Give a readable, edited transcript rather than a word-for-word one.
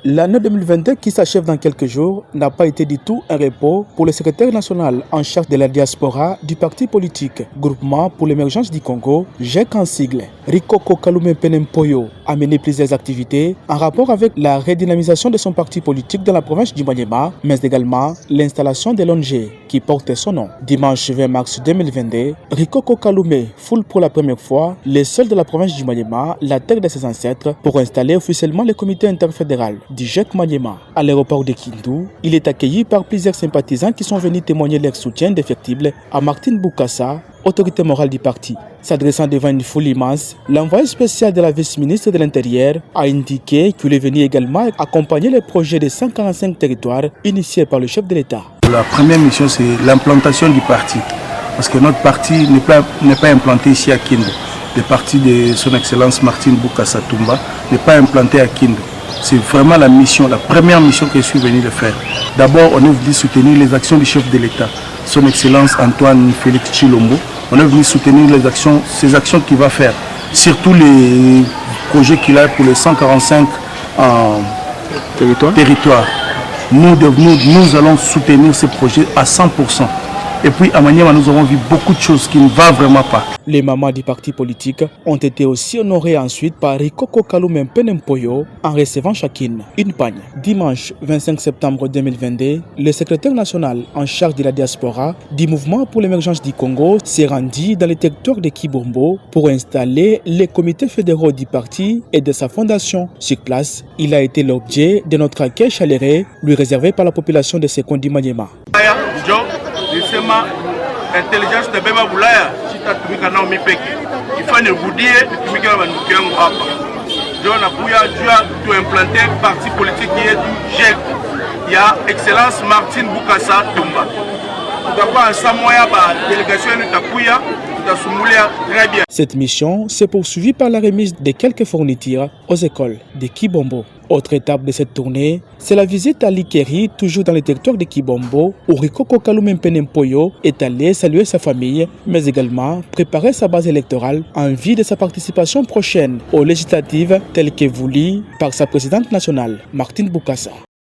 L'année 2022 qui s'achève dans quelques jours n'a pas été du tout un repos pour le secrétaire national en charge de la diaspora du parti politique Groupement pour l'émergence du Congo, GEC en sigle. Rikoko Kalume Penempoyo a mené plusieurs activités en rapport avec la redynamisation de son parti politique dans la province du Maniema, mais également l'installation de l'ONG qui porte son nom. Dimanche 20 mars 2022, Rikoko Kalume foule pour la première fois les sols de la province du Maniema, la terre de ses ancêtres, pour installer officiellement le comité interfédéral du GEC Maniema. À l'aéroport de Kindu, il est accueilli par plusieurs sympathisants qui sont venus témoigner leur soutien indéfectible à Martin Boukassa, autorité morale du parti. S'adressant devant une foule immense, l'envoyé spécial de la vice-ministre de l'Intérieur a indiqué qu'il est venu également accompagner le projet de 145 territoires initié par le chef de l'État. La première mission, c'est l'implantation du parti, parce que notre parti n'est pas implanté ici à Kindu. Le parti de son excellence Martin Boukassa Toumba n'est pas implanté à Kindu. C'est vraiment la mission, la première mission que je suis venu de faire. D'abord, on est venu soutenir les actions du chef de l'État, son excellence Antoine Félix Tshilombo. On est venu soutenir ces actions qu'il va faire, surtout les projets qu'il a pour les 145 territoires. Nous allons soutenir ces projets à 100%. Et puis à Maniema, nous avons vu beaucoup de choses qui ne vont vraiment pas. Les mamans du parti politique ont été aussi honorées ensuite par Rikoko Kalume Penempoyo en recevant chacune une pagne. Dimanche 25 septembre 2022, le secrétaire national en charge de la diaspora du mouvement pour l'émergence du Congo s'est rendu dans le territoire de Kibombo pour installer les comités fédéraux du parti et de sa fondation. Sur place, il a été l'objet de notre accueil chaleureux lui réservé par la population de Sekondi Maniema. Nisema intelligence de beba bulaya sitatumika nao mipeke ifanye budie nitumike na banduku yangu hapa ndio nakuya jua tuimplanter parti politique yetu GEC ya excellence Martin Boukassa Toumba. Tutakuwa ensemble moya ba délégation yetu takuya tutasumulia très bien. Cette mission s'est poursuivie par la remise de quelques fournitures aux écoles de Kibombo. Autre étape de cette tournée, c'est la visite à Likeri, toujours dans le territoire de Kibombo, où Rikoko Kalume Penempoyo est allé saluer sa famille, mais également préparer sa base électorale en vue de sa participation prochaine aux législatives telles que voulues par sa présidente nationale, Martin Boukassa.